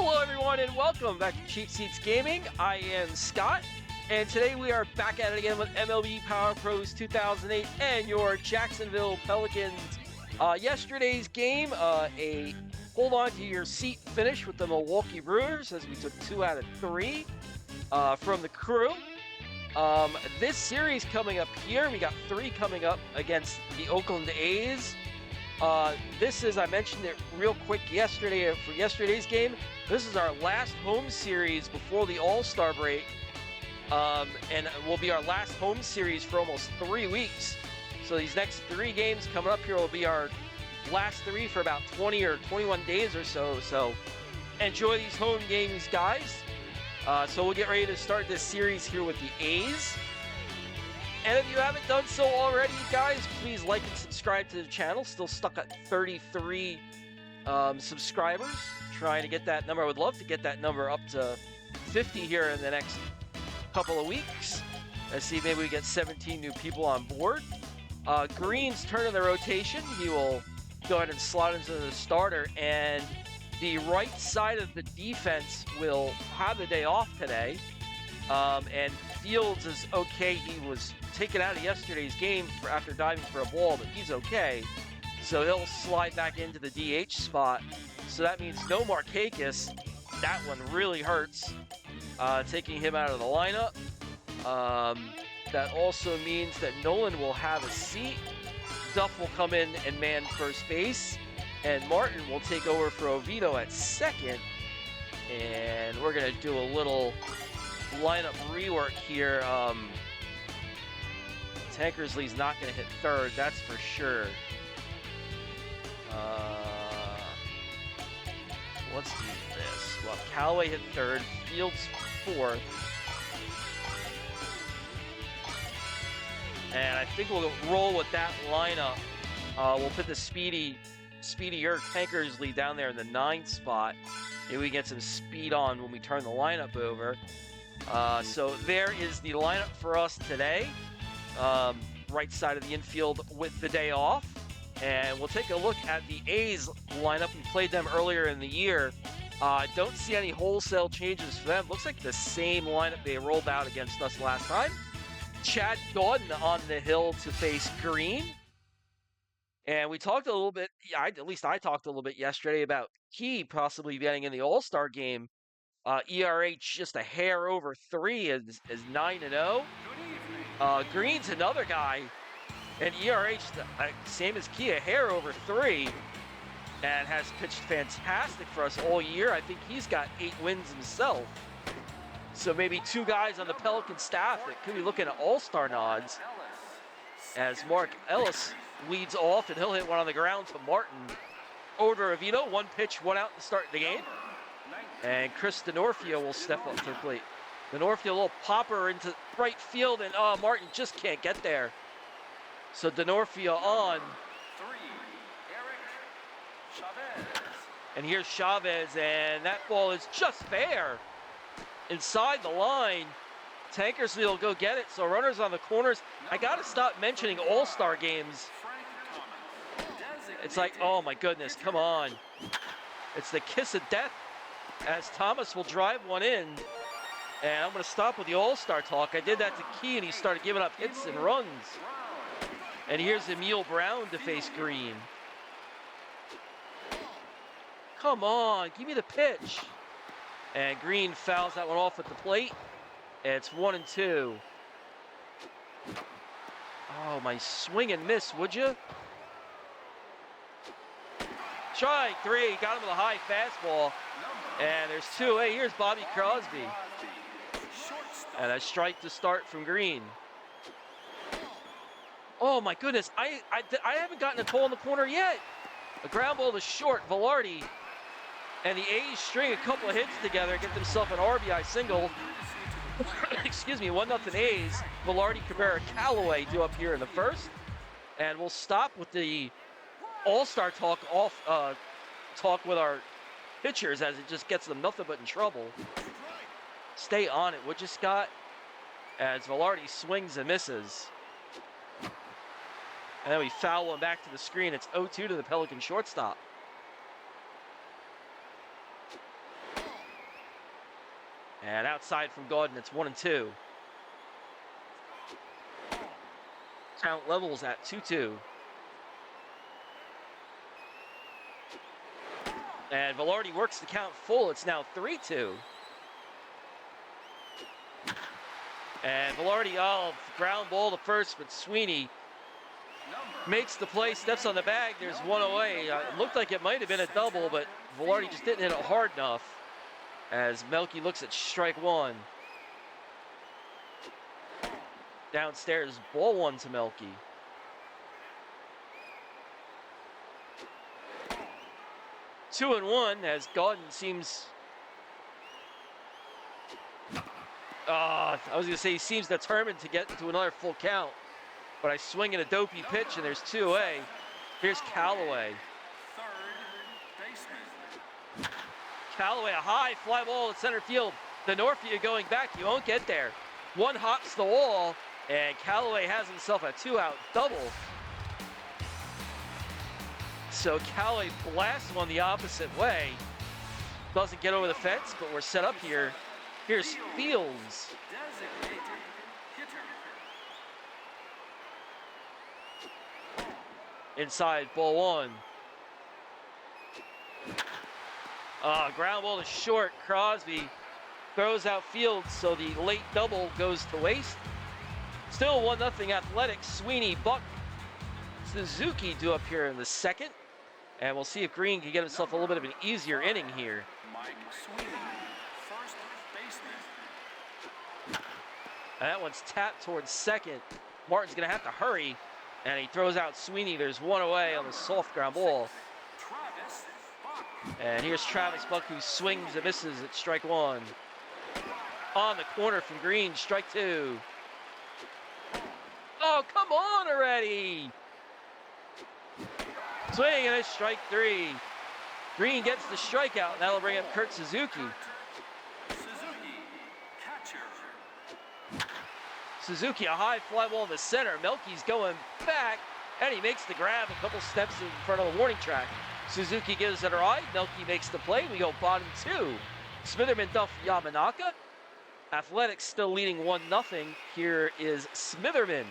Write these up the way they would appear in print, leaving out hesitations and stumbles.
Hello everyone and welcome back to Cheap Seats Gaming. I am Scott, and today we are back at it again with MLB Power Pros 2008 and your Jacksonville Pelicans. Yesterday's game, a hold on to your seat finish with the Milwaukee Brewers as we took 2 out of 3 from the crew. This series coming up here, we got 3 coming up against the Oakland A's. This is, I mentioned it real quick yesterday for yesterday's game. This is our last home series before the All-Star break. And it will be our last home series for almost 3 weeks. So these next 3 games coming up here will be our last 3 for about 20 or 21 days or so. So enjoy these home games, guys. So we'll get ready to start this series here with the A's. And if you haven't done so already, guys, please like and subscribe to the channel. Still stuck at 33 subscribers. Trying to get that number. I would love to get that number up to 50 here in the next couple of weeks. Let's see, maybe we get 17 new people on board. Green's turn in the rotation. He will go ahead and slot into the starter. And the right side of the defense will have the day off today. And Fields is okay. He was taken out of yesterday's game after diving for a ball, but he's okay. So he'll slide back into the DH spot. So that means no Markakis. That one really hurts, taking him out of the lineup. That also means that Nolan will have a seat. Duff will come in and man first base. And Martin will take over for Oviedo at second. And we're going to do a little lineup rework here. Tankersley's not going to hit third, that's for sure. Let's do this. Well, Callaway hit third, Fields fourth. And I think we'll roll with that lineup. We'll put the speedier Tankersley down there in the 9th spot. Maybe we get some speed on when we turn the lineup over. So there is the lineup for us today. Right side of the infield with the day off. And we'll take a look at the A's lineup. We played them earlier in the year. Don't see any wholesale changes for them. Looks like the same lineup they rolled out against us last time. Chad Gordon on the hill to face Green. And we talked a little bit, at least I talked a little bit yesterday about Key possibly getting in the All-Star game. ERH just a hair over 3 is 9-0. Green's another guy, and ERH, same as Key, a hair over 3, and has pitched fantastic for us all year. I think he's got 8 wins himself. So maybe 2 guys on the Pelican staff that could be looking at all-star nods, as Mark Ellis leads off, and he'll hit one on the ground to Martin. Over Oviedo, 1 pitch, 1 out to start the game. And Chris Denorfia will step up to the plate. Denorfia, a little popper into right field, and Martin just can't get there. So Denorfia on. And here's Chavez, and that ball is just there. Inside the line. Tankersley will go get it, so runners on the corners. I gotta stop mentioning all-star games. It's like, oh my goodness, come on. It's the kiss of death, as Thomas will drive one in. And I'm going to stop with the all-star talk. I did that to Key, and he started giving up hits and runs. And here's Emil Brown to face Green. Come on, give me the pitch. And Green fouls that one off at the plate. And it's 1-2. Oh, my swing and miss, would you? Strike 3, got him with a high fastball. And there's 2. Hey, here's Bobby Crosby. And a strike to start from Green. Oh my goodness, I haven't gotten a call in the corner yet. A ground ball to short, Velarde. And the A's string a couple of hits together, get themselves an RBI single. Excuse me, 1-0 A's. Velarde, Cabrera, Callaway due up here in the first. And we'll stop with the all-star talk with our pitchers, as it just gets them nothing but in trouble. Stay on it, would you, Scott? As Velarde swings and misses. And then we foul one back to the screen. It's 0-2 to the Pelican shortstop. And outside from Gordon, it's 1-2. Count levels at 2-2. And Velarde works the count full. It's now 3-2. And Velarde, ground ball to first, but Sweeney makes the play, steps on the bag. There's one away. It looked like it might have been a double, but Velarde just didn't hit it hard enough as Melky looks at strike one. Downstairs, ball one to Melky. Two and one as Gordon seems... I was going to say he seems determined to get into another full count. But I swing at a dopey pitch and there's two away. Here's Callaway. Callaway, a high fly ball at center field. The Northview going back, you won't get there. One hops the wall, and Callaway has himself a two-out double. So Callaway blasts one the opposite way. Doesn't get over the fence, but we're set up here. Here's Fields. Inside, ball one. Ground ball to short. Crosby throws out Fields, so the late double goes to waste. Still 1-0 Athletics. Sweeney, Buck, Suzuki due up here in the second. And we'll see if Green can get himself a little bit of an easier inning here. And that one's tapped towards second. Martin's going to have to hurry. And he throws out Sweeney. There's one away on the soft ground ball. And here's Travis Buck, who swings and misses at strike one. On the corner from Green, strike two. Oh, come on already. Swing and a strike three. Green gets the strikeout, and that'll bring up Kurt Suzuki. Suzuki, a high fly ball in the center. Melky's going back, and he makes the grab a couple steps in front of the warning track. Suzuki gives it a ride. Melky makes the play. We go bottom two. Smitherman, Duff, Yamanaka. Athletics still leading 1-0. Here is Smitherman.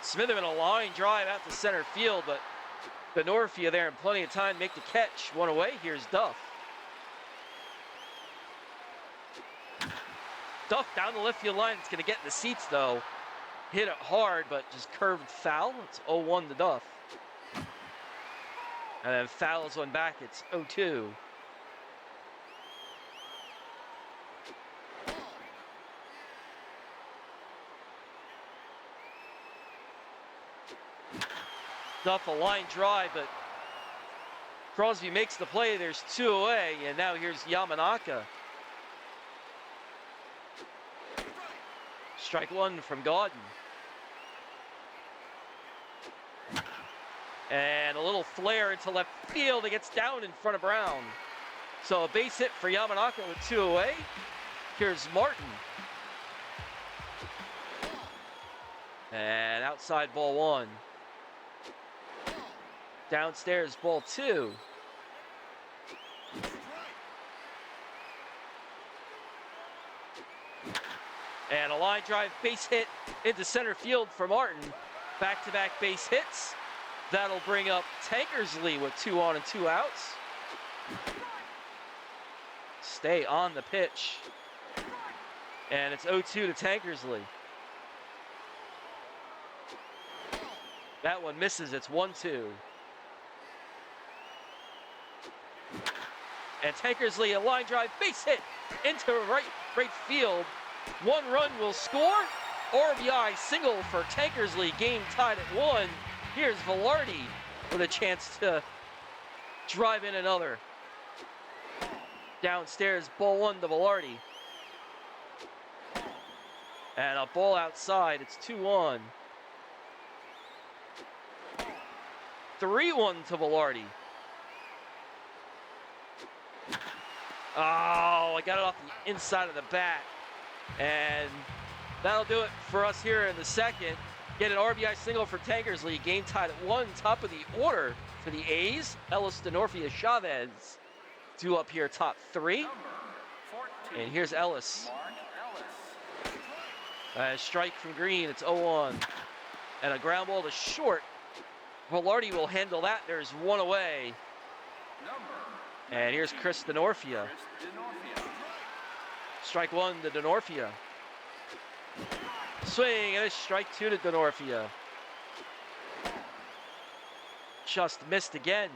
Smitherman, a line drive out to center field, but the Northview there in plenty of time to make the catch. One away, here's Duff. Duff down the left field line. It's going to get in the seats, though. Hit it hard, but just curved foul. It's 0-1 to Duff. And then fouls one back. It's 0-2. Duff a line drive, but Crosby makes the play. There's two away, and now here's Yamanaka. Strike one from Gordon. And a little flare into left field. It gets down in front of Brown. So a base hit for Yamanaka with two away. Here's Martin. And outside ball one. Downstairs ball two. And a line drive base hit into center field for Martin. Back-to-back base hits. That'll bring up Tankersley with 2 on and 2 outs. Stay on the pitch. And it's 0-2 to Tankersley. That one misses. It's 1-2. And Tankersley, a line drive base hit into right field. One run will score. RBI single for Tankersley. Game tied at 1. Here's Velarde with a chance to drive in another. Downstairs, ball one to Velarde. And a ball outside. It's 2-1. 3-1 to Velarde. Oh, I got it off the inside of the bat. And that'll do it for us here in the second. Get an RBI single for Tankersley. Game tied at 1. Top of the order for the A's. Ellis, Denorfia, Chavez. Due up here, top 3. And here's Ellis. Strike from Green. It's 0-1. And a ground ball to short. Velarde will handle that. There's 1 away. And here's Chris Denorfia. Strike 1 to Denorfia. Swing, and a strike 2 to Denorfia. Just missed again.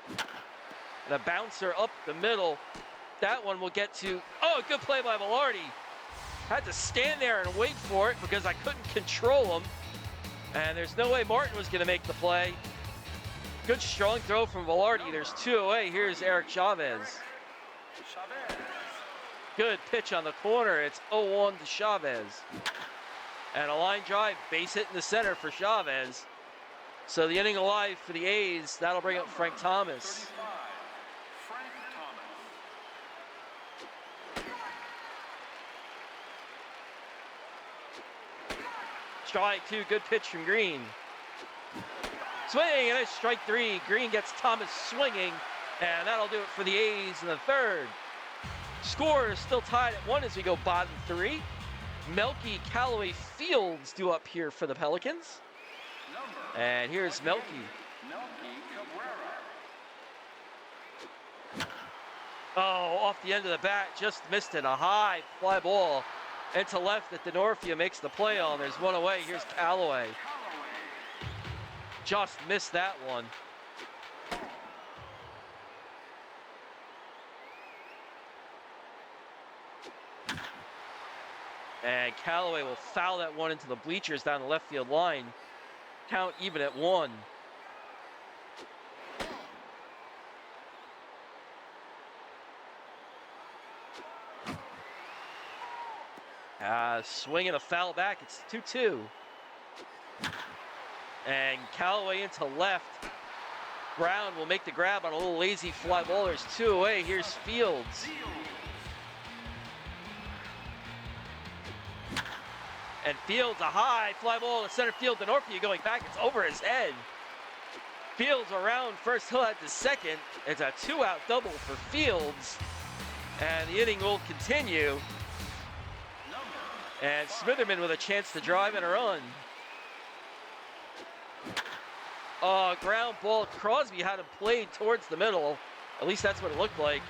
And a bouncer up the middle. That one will get to, oh, good play by Velarde. Had to stand there and wait for it because I couldn't control him. And there's no way Martin was going to make the play. Good strong throw from Velarde. There's 2 away. Here's Eric Chavez. Good pitch on the corner. It's 0-1 to Chavez. And a line drive, base hit in the center for Chavez. So the inning alive for the A's. That'll bring up Frank Thomas. Strike 2, good pitch from Green. Swing, and it's strike 3. Green gets Thomas swinging, and that'll do it for the A's in the 3rd. Score is still tied at 1 as we go bottom 3. Melky, Callaway, Fields due up here for the Pelicans. And here's Melky. Oh, off the end of the bat, just missed it. A high fly ball into left that Denorfia makes the play on. There's 1 away. Here's Callaway. Just missed that one. And Callaway will foul that one into the bleachers down the left field line. Count even at 1. Swing and a foul back. It's 2-2. And Callaway into left. Brown will make the grab on a little lazy fly ball. There's 2 away. Here's Fields. And Fields, a high fly ball to center field. Denorfia going back. It's over his head. Fields around first. He'll head to second. It's a 2-out double for Fields. And the inning will continue. And Smitherman with a chance to drive and a run. Ground ball. Crosby had him played towards the middle. At least that's what it looked like.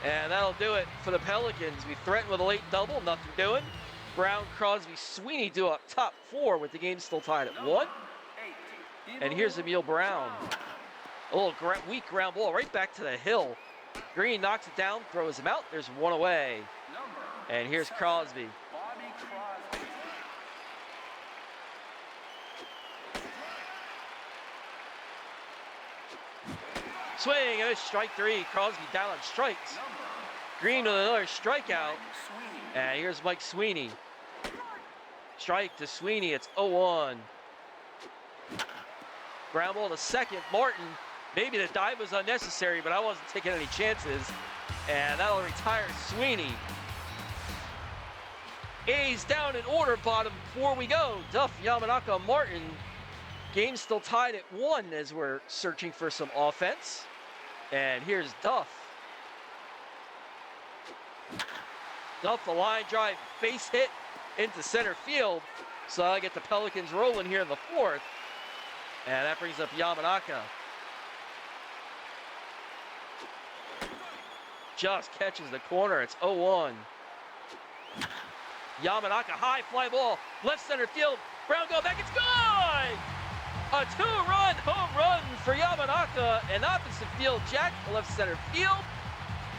And that'll do it for the Pelicans. We threatened with a late double. Nothing doing. Brown, Crosby, Sweeney do up top 4 with the game still tied at 1. And here's Emil Brown. A little weak ground ball right back to the hill. Green knocks it down, throws him out. There's 1 away. And here's Crosby. Swing, and it's strike 3. Crosby down on strikes. Green with another strikeout. And here's Mike Sweeney. Strike to Sweeney. It's 0-1. Ground ball to second. Martin. Maybe the dive was unnecessary, but I wasn't taking any chances. And that'll retire Sweeney. A's down in order, bottom 4 we go. Duff, Yamanaka, Martin. Game still tied at 1 as we're searching for some offense. And here's Duff. Duff, a line drive, base hit into center field. So I get the Pelicans rolling here in the 4th. And that brings up Yamanaka. Just catches the corner. It's 0-1. Yamanaka, high fly ball, left center field. Brown go back, it's gone! A 2-run home run for Yamanaka, and opposite field jack to left center field.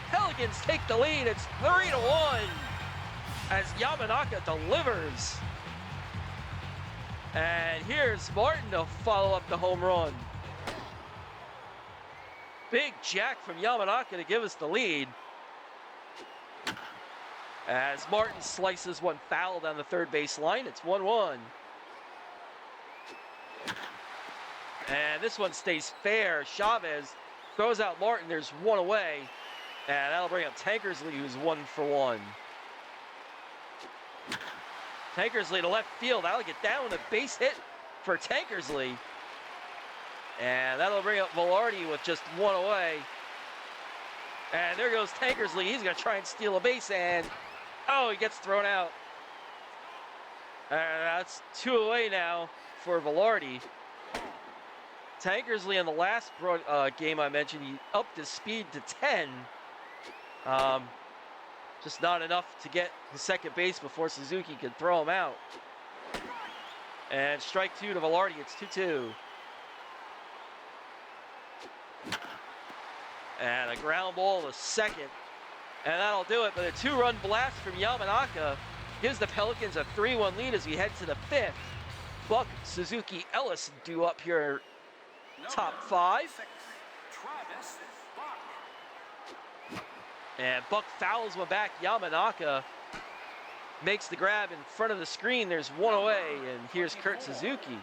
Pelicans take the lead. It's 3-1 as Yamanaka delivers. And here's Martin to follow up the home run. Big jack from Yamanaka to give us the lead. As Martin slices one foul down the third base line, it's 1-1. And this one stays fair. Chavez throws out Martin. There's 1 away. And that'll bring up Tankersley, who's 1 for 1. Tankersley to left field. That'll get down. A base hit for Tankersley. And that'll bring up Velarde with just one away. And there goes Tankersley. He's going to try and steal a base, and oh, he gets thrown out. And that's 2 away now for Velarde. Tankersley in the last game I mentioned, he upped his speed to 10. Just not enough to get the second base before Suzuki could throw him out. And strike 2 to Velarde. It's 2-2. And a ground ball to second. And that'll do it. But a 2-run blast from Yamanaka gives the Pelicans a 3-1 lead as we head to the 5th. Buck, Suzuki, Ellis due up here top 5. And Buck fouls one back. Yamanaka makes the grab in front of the screen. There's one away, and here's Kurt Suzuki.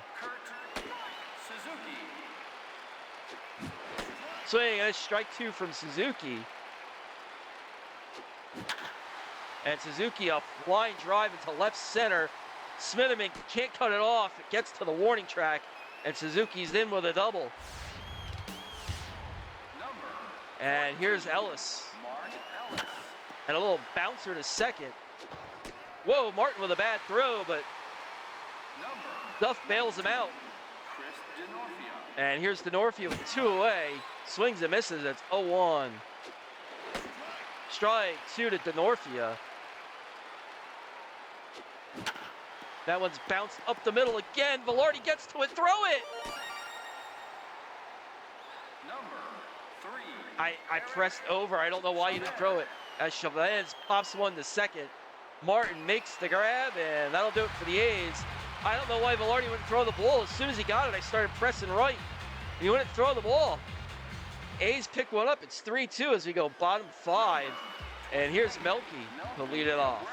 Swing, and a strike 2 from Suzuki. And Suzuki a line drive into left center. Smitherman can't cut it off. It gets to the warning track, and Suzuki's in with a double. And here's Ellis. And a little bouncer to second. Whoa, Martin with a bad throw, but Duff bails him out. And here's Denorfia with 2 away. Swings and misses. It's 0-1. Strike 2 to Denorfia. That one's bounced up the middle again. Velarde gets to it. Throw it! I pressed over. I don't know why you didn't throw it. As Chavez pops one to second. Martin makes the grab, and that'll do it for the A's. I don't know why Velarde wouldn't throw the ball. As soon as he got it, I started pressing right. He wouldn't throw the ball. A's pick one up. It's 3-2 as we go bottom 5. And here's Melky to lead it off.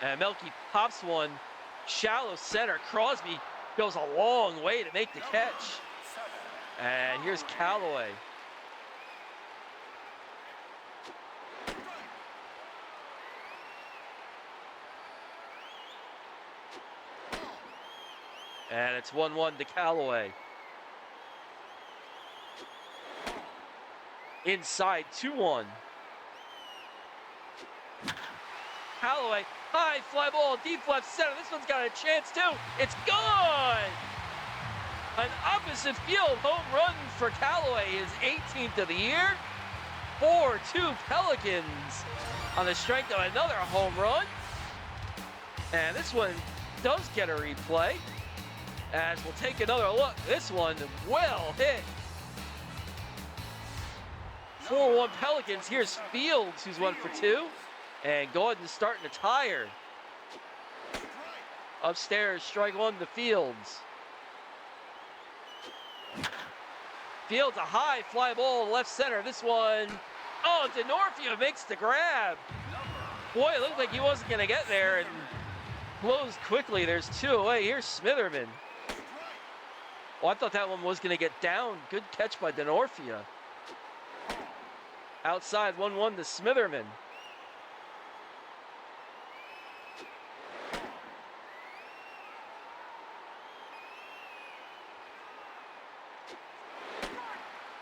And Melky pops one. Shallow center. Crosby goes a long way to make the catch. And here's Callaway. And it's 1-1 to Callaway. Inside 2-1. Callaway, high fly ball, deep left center. This one's got a chance too. It's gone! An opposite field home run for Callaway, his 18th of the year. 4-2 Pelicans on the strength of another home run. And this one does get a replay. As we'll take another look. This one well hit. 4-1 Pelicans. Here's Fields, who's 1 for 2. And Gordon starting to tire. Upstairs, strike 1 to Fields. Fields, a high fly ball left center. This one, oh, Denorfia makes the grab. Boy, it looked like he wasn't going to get there, and blows quickly. There's 2 away. Here's Smitherman. Oh, I thought that one was going to get down. Good catch by Denorfia. Outside, 1-1 to Smitherman.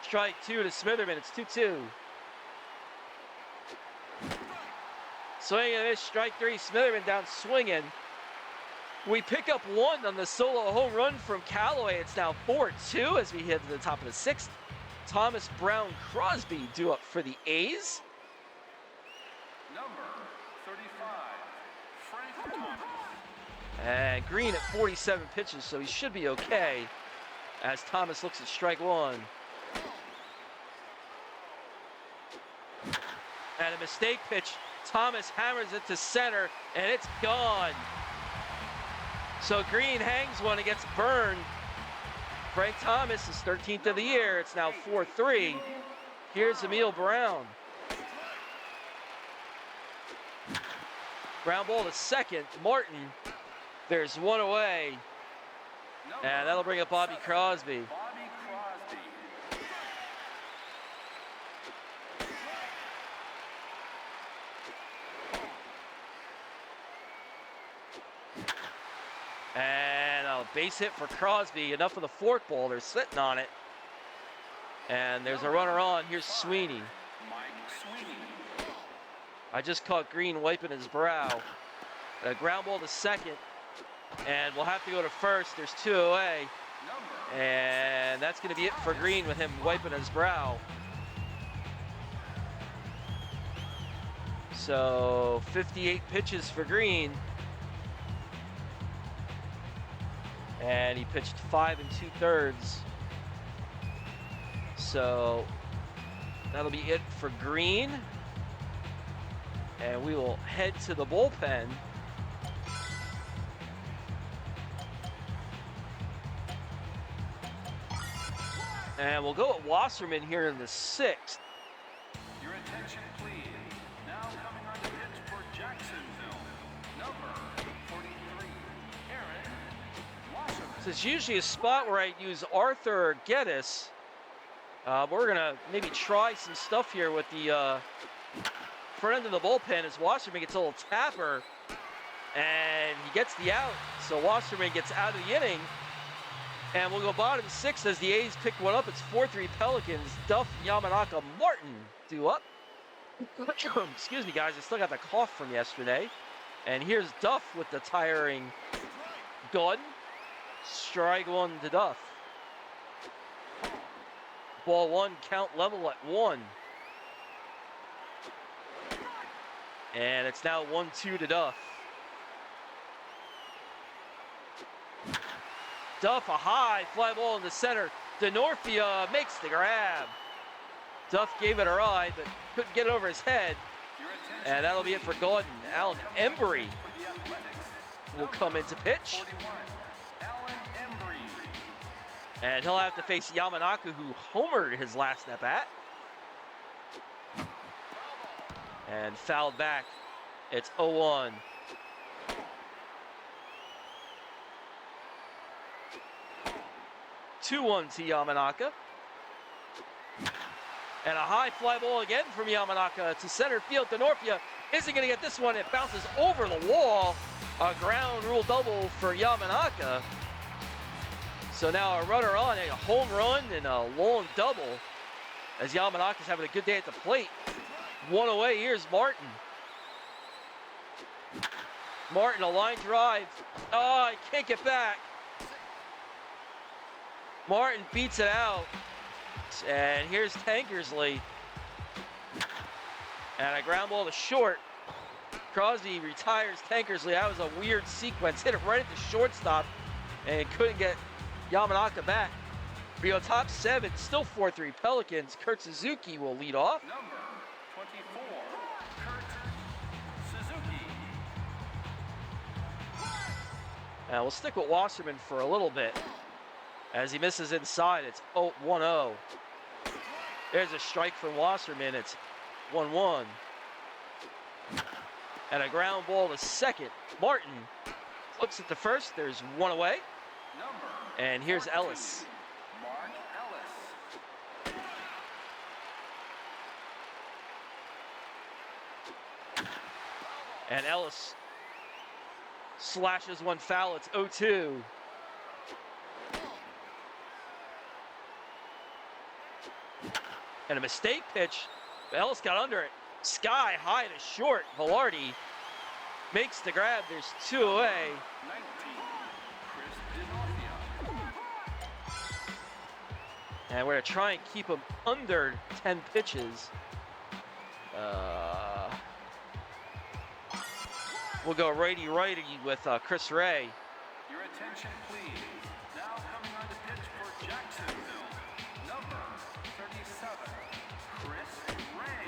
Strike 2 to Smitherman. It's 2-2. Swing and miss. Strike 3. Smitherman down swinging. We pick up 1 on the solo home run from Callaway. It's now 4-2 as we head to the top of the 6th. Thomas, Brown, Crosby due up for the A's. Number 35, Frank Thomas. And Green at 47 pitches, so he should be okay as Thomas looks at strike 1. And a mistake pitch. Thomas hammers it to center, and it's gone. So Green hangs one and gets burned. Frank Thomas is 13th of the year. It's now 4-3. Here's Emil Brown. Ground ball to second. Martin. There's 1 away. And that'll bring up Bobby Crosby. base hit for Crosby. Enough of the fork ball. They're sitting on it. And there's a runner on. Here's Sweeney. I just caught Green wiping his brow. A ground ball to second. And we'll have to go to first. There's 2 away. And that's going to be it for Green with him wiping his brow. So 58 pitches for Green. And he pitched 5 2/3. So that'll be it for Green. And we will head to the bullpen. And we'll go at Wasserman here in the 6th. Your attention, please. Now coming on the pitch for Jacksonville, number 43, Aaron Wasserman. This is usually a spot where I use Arthur or Geddes. We're gonna maybe try some stuff here with the front end of the bullpen as Wasserman gets a little tapper and he gets the out. So Wasserman gets out of the inning. And we'll go bottom 6 as the A's pick one up. It's 4-3 Pelicans. Duff, Yamanaka, Martin due up. Excuse me, guys. I still got the cough from yesterday. And here's Duff with the tiring gun. Strike 1 to Duff. Ball 1, count level at 1. And it's now 1-2 to Duff. Duff, a high fly ball in the center. DeNorfia makes the grab. Duff gave it a ride, but couldn't get it over his head. And that'll be it for Gordon. Alan Embry will come into pitch. And he'll have to face Yamanaka, who homered his last at-bat. And fouled back. It's 0-1. Two-1 to Yamanaka. And a high fly ball again from Yamanaka to center field. DeNorfia isn't going to get this one. It bounces over the wall. A ground rule double for Yamanaka. So now a runner on, a home run and a long double as Yamanaka's having a good day at the plate. 1 away, here's Martin. Martin, a line drive. Oh, he can't get back. Martin beats it out. And here's Tankersley. And a ground ball to short. Crosby retires Tankersley. That was a weird sequence. Hit it right at the shortstop and couldn't get Yamanaka back. We go top 7, still 4-3 Pelicans. Kurt Suzuki will lead off. Number 24, Kurt Suzuki. And we'll stick with Wasserman for a little bit. As he misses inside, it's 1-0. There's a strike from Wasserman. It's 1-1. And a ground ball to second. Martin flips it to first. There's 1 away. And here's Ellis. Mark Ellis. And Ellis slashes one foul. It's 0-2. And a mistake pitch. Ellis got under it. Sky high to short. Velarde makes the grab. There's 2 away. 19, Chris DeNorfia. And we're going to try and keep him under 10 pitches. We'll go righty-righty with Chris Ray. Your attention, please. Now coming on the pitch for Jacksonville, number 37, Chris Ray.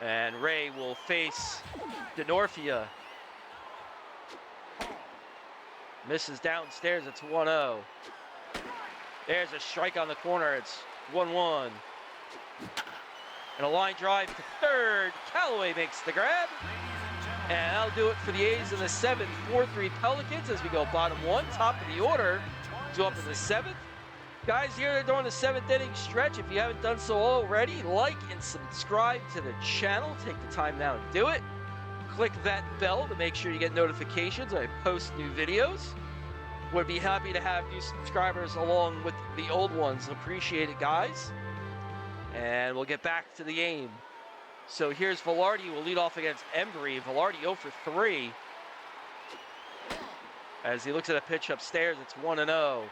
And Ray will face DeNorfia. Misses downstairs, it's 1-0. There's a strike on the corner, it's 1-1. And a line drive to third. Callaway makes the grab. And that'll do it for the A's in the 7th. 4-3 Pelicans as we go bottom 1, top of the order. To up in the 7th. Guys, here during the 7th inning stretch, if you haven't done so already, like and subscribe to the channel. Take the time now to do it. click that bell to make sure you get notifications when I post new videos. Would be happy to have new subscribers along with the old ones. Appreciate it, guys. And we'll get back to the game. So here's Velarde, will lead off against Embry. Velarde 0 for 3. As he looks at a pitch upstairs, it's 1-0.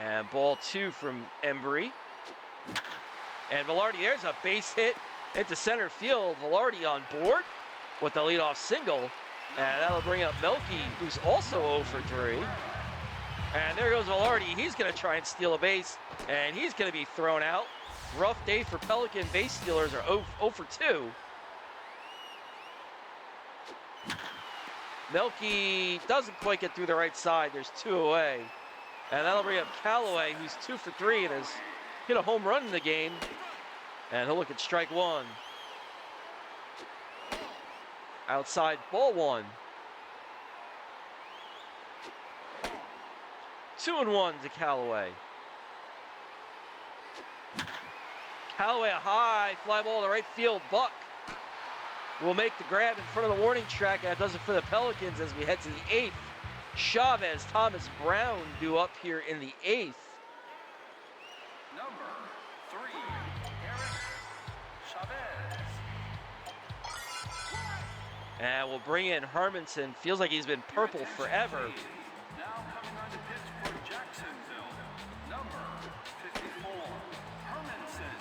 And ball 2 from Embry. And Velarde, there's a base hit into center field. Velarde on board with the leadoff single. And that'll bring up Melky, who's also 0 for 3. And there goes Velarde. He's going to try and steal a base, and he's going to be thrown out. Rough day for Pelican. Base stealers are 0 for 2. Melky doesn't quite get through the right side. There's 2 away. And that'll bring up Callaway, who's 2 for 3 and has hit a home run in the game. And he'll look at strike 1. Outside, ball 1. 2-1 to Callaway. Callaway, a high fly ball to right field. Buck will make the grab in front of the warning track, and that does it for the Pelicans as we head to the 8th. Chavez, Thomas Brown due up here in the 8th. Number 3, Eric Chavez. And we'll bring in Hermanson. Feels like he's been purple forever. Now coming on to pitch for Jacksonville, number 54, Hermanson.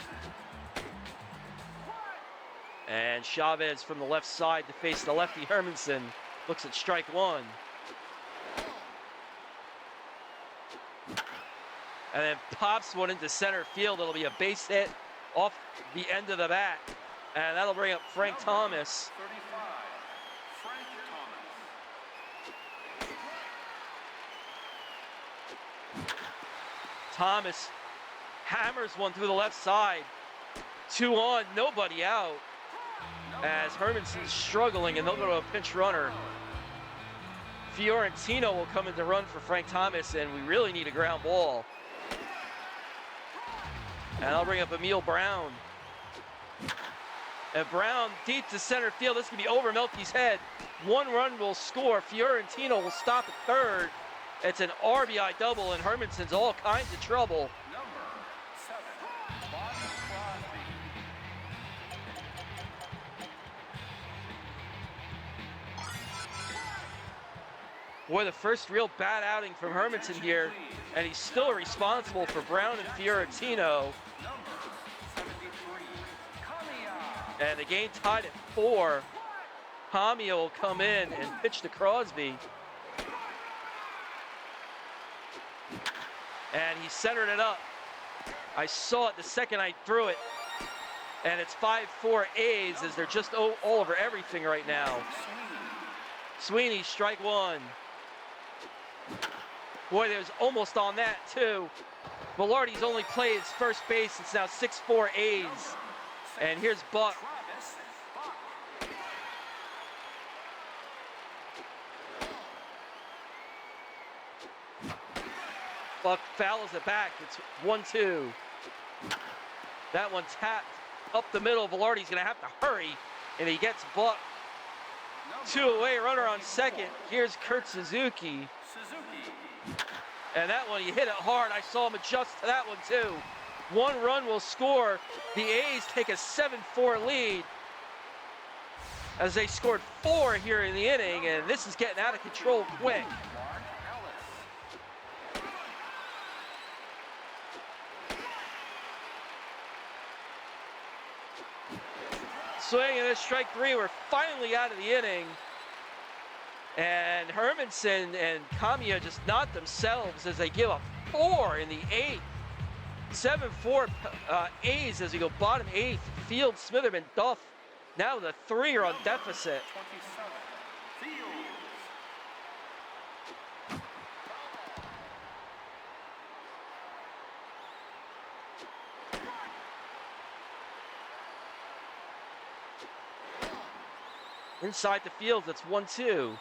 And Chavez from the left side to face the lefty Hermanson. Looks at strike 1. And then pops one into center field. It'll be a base hit off the end of the bat. And that'll bring up Frank Thomas. 35, Frank Thomas. Thomas hammers one through the left side. 2 on, nobody out. As Hermanson's struggling, and they'll go to a pinch runner. Fiorentino will come in to run for Frank Thomas, and we really need a ground ball. And I'll bring up Emil Brown. And Brown deep to center field. This can be over Melky's head. 1 run will score. Fiorentino will stop at third. It's an RBI double, and Hermanson's all kinds of trouble. Number 7, Bobby Crosby. Boy, the first real bad outing from Hermanson here, and he's still responsible for Brown and Fiorentino. Number 73, Kamiya. And the game tied at 4. Kamiya will come in and pitch to Crosby. And he centered it up. I saw it the second I threw it. And it's 5-4 A's as they're just all over everything right now. Sweeney, strike 1. Boy, there's almost on that too. Velarde's only played his first base. It's now 6-4 A's. And here's Buck. Travis Buck. Buck fouls it back. It's 1-2. That one tapped up the middle. Velarde's going to have to hurry. And he gets Buck. 2 away, runner on second. Here's Kurt Suzuki. And that one, he hit it hard. I saw him adjust to that one too. 1 run will score. The A's take a 7-4 lead as they scored 4 here in the inning, and this is getting out of control quick. Swing and a strike 3. We're finally out of the inning. And Hermanson and Kamiya just not themselves as they give up 4 in the 8th. 7-4 A's as we go bottom 8th. Field, Smitherman, Duff. Now the 3 are on deficit. 27, Fields. Inside the field, it's 1-2.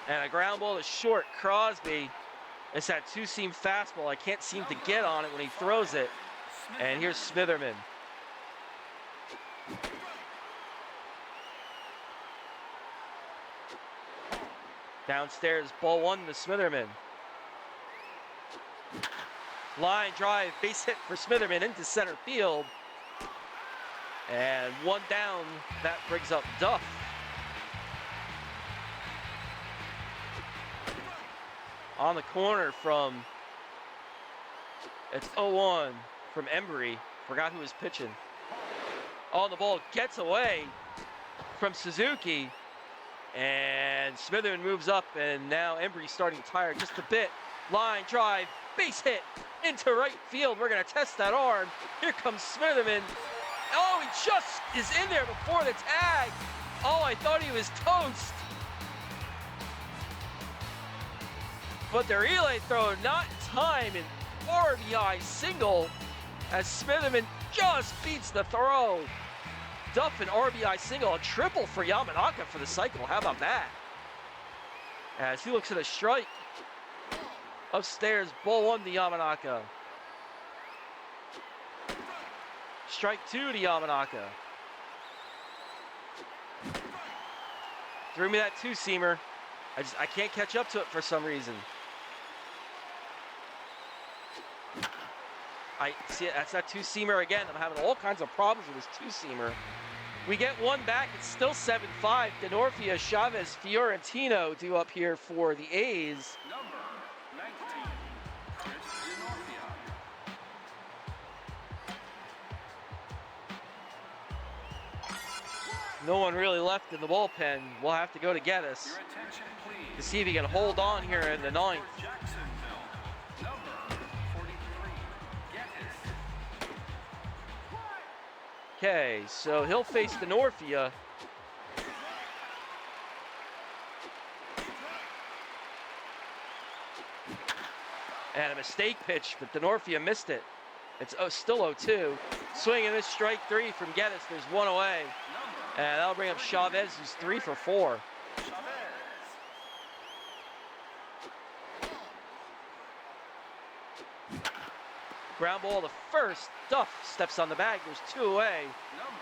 And a ground ball is short. Crosby. It's that two-seam fastball. I can't seem to get on it when he throws it. And here's Smitherman. Downstairs, ball one to Smitherman. Line drive, base hit for Smitherman into center field. And one down, that brings up Duff. On the corner from, it's 0-1 from Embry. Forgot who was pitching. Oh, the ball gets away from Suzuki. And Smitherman moves up, and now Embry's starting to tire just a bit. Line drive, base hit into right field. We're going to test that arm. Here comes Smitherman. Oh, he just is in there before the tag. Oh, I thought he was toast. But the relay throw not in time, and RBI single as Smitherman just beats the throw. Duff and RBI single, a triple for Yamanaka for the cycle. How about that? As he looks at a strike. Upstairs, ball one to Yamanaka. Strike two to Yamanaka. Threw me that two-seamer. I can't catch up to it for some reason. I see it, that's that two-seamer again. I'm having all kinds of problems with this two-seamer. We get one back. It's still 7-5. Denorfia, Chavez, Fiorentino due up here for the A's. Number 19, Chris Denorfia. No one really left in the bullpen. We'll have to go to Geddes Your attention, please. to see if he can hold on here in the ninth. For Jacksonville, number 43, Gettis. Okay, so he'll face Denorfia. And a mistake pitch, but Denorfia missed it. It's still 0-2. Swing and miss, strike three from Geddes. There's one away. And that'll bring up Chavez, who's 3 for 4. Chavez. Ground ball to first. Duff steps on the bag. There's 2 away.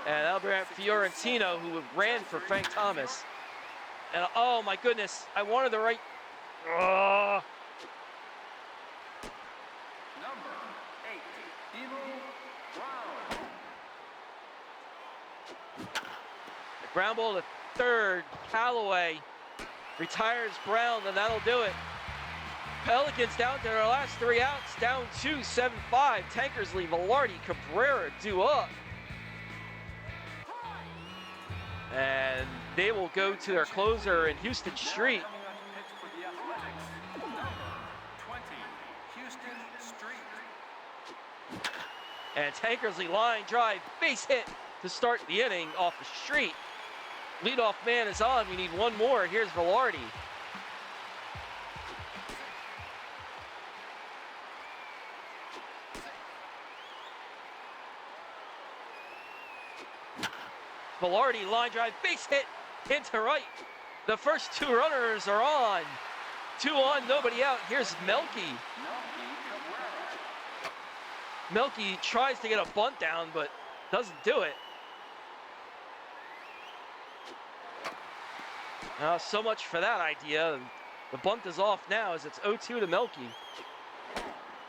And that'll bring up Fiorentino, who ran for Frank Thomas. And oh my goodness, I wanted the right. Number 8, Emo Brown. Ground ball to third. Callaway retires Brown, and that'll do it. Pelicans down to their last 3 outs, down 2, 7-5. Tankersley, Velarde, Cabrera due up. And they will go to their closer in Houston Street. Coming on to pitch for the Athletics, number 20, Houston Street. And Tankersley line drive, base hit to start the inning off the street. Leadoff man is on. We need one more. Here's Velarde. Velarde line drive, base hit into right. The first 2 runners are on. 2 on, nobody out. Here's Melky. Melky tries to get a bunt down, but doesn't do it. So much for that idea. The bunt is off now as it's 0-2 to Melky.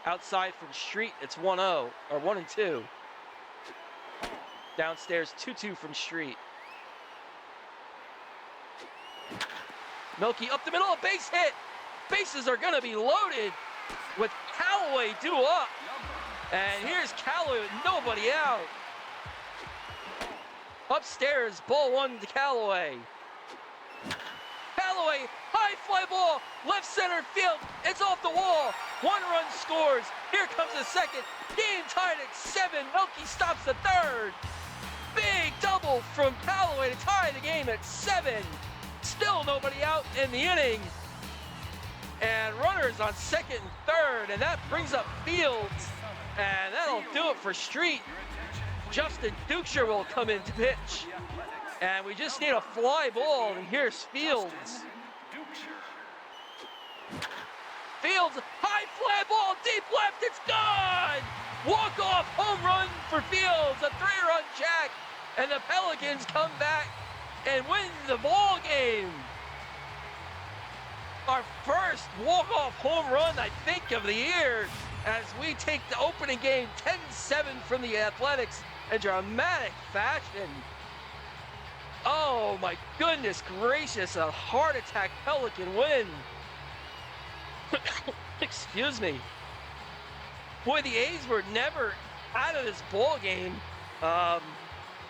Outside from Street, it's 1-0, or 1-2. Downstairs, 2-2 from Street. Melky up the middle, a base hit. Bases are gonna be loaded with Callaway due up. And here's Callaway with nobody out. Upstairs, ball one to Callaway. Callaway, high fly ball, left center field. It's off the wall. 1 run scores. Here comes the second. Game tied at 7. Melky stops the third. Big double from Callaway to tie the game at 7. Still nobody out in the inning. And runners on second and third, and that brings up Fields. And that'll do it for Street. Justin Duxer will come in to pitch. And we just need a fly ball, and here's Fields. Fields, High fly ball, deep left, it's gone! Walk-off home run for Fields, a 3-run jack, and the Pelicans come back and win the ball game. Our first walk-off home run, I think, of the year, as we take the opening game 10-7 from the Athletics in dramatic fashion. Oh my goodness gracious, a heart attack Pelican win. Excuse me. Boy, the A's were never out of this ball game.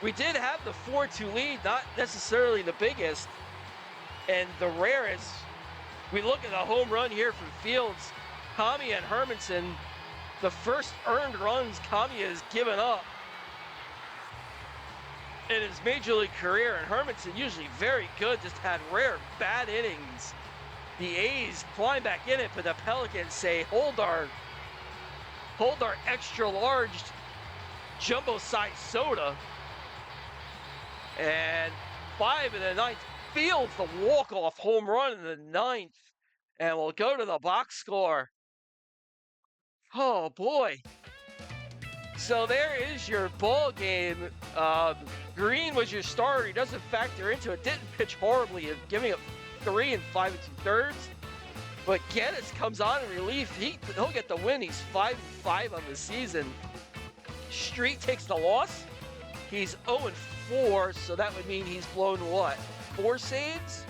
We did have the 4-2 lead, not necessarily the biggest and the rarest. We look at the home run here from Fields, Kamiya and Hermanson. The first earned runs Kamiya has given up in his major league career, and Hermanson usually very good, just had rare bad innings. The A's climb back in it, but the Pelicans say, hold our extra large jumbo size soda. And 5 in the 9th, Fields the walk-off home run in the 9th. And we'll go to the box score. Oh boy. So there is your ball game. Green was your starter. He doesn't factor into it. Didn't pitch horribly, giving up 3 and 5 2/3. But Geddes comes on in relief. He'll get the win. He's 5-5 on the season. Street takes the loss. He's 0-4, so that would mean he's blown what? 4 saves?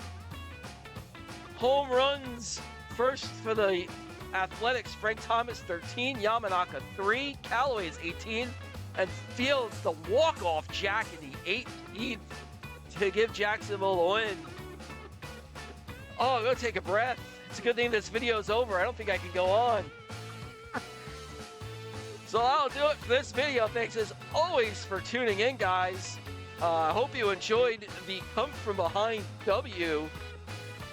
Home runs first for the Athletics, Frank Thomas 13, Yamanaka 3, Callaway is 18, and Fields the walk-off jack in the 18th to give Jacksonville a win. Oh, go take a breath. It's a good thing this video is over. I don't think I can go on. So that'll do it for this video. Thanks as always for tuning in, guys. I hope you enjoyed the come from behind W.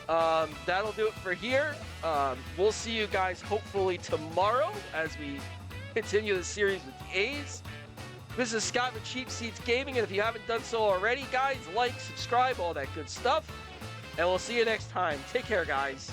That'll do it for here. We'll see you guys hopefully tomorrow as we continue the series with the A's. This is Scott with Cheap Seats Gaming, and if you haven't done so already, guys, like, subscribe, all that good stuff. And we'll see you next time. Take care, guys.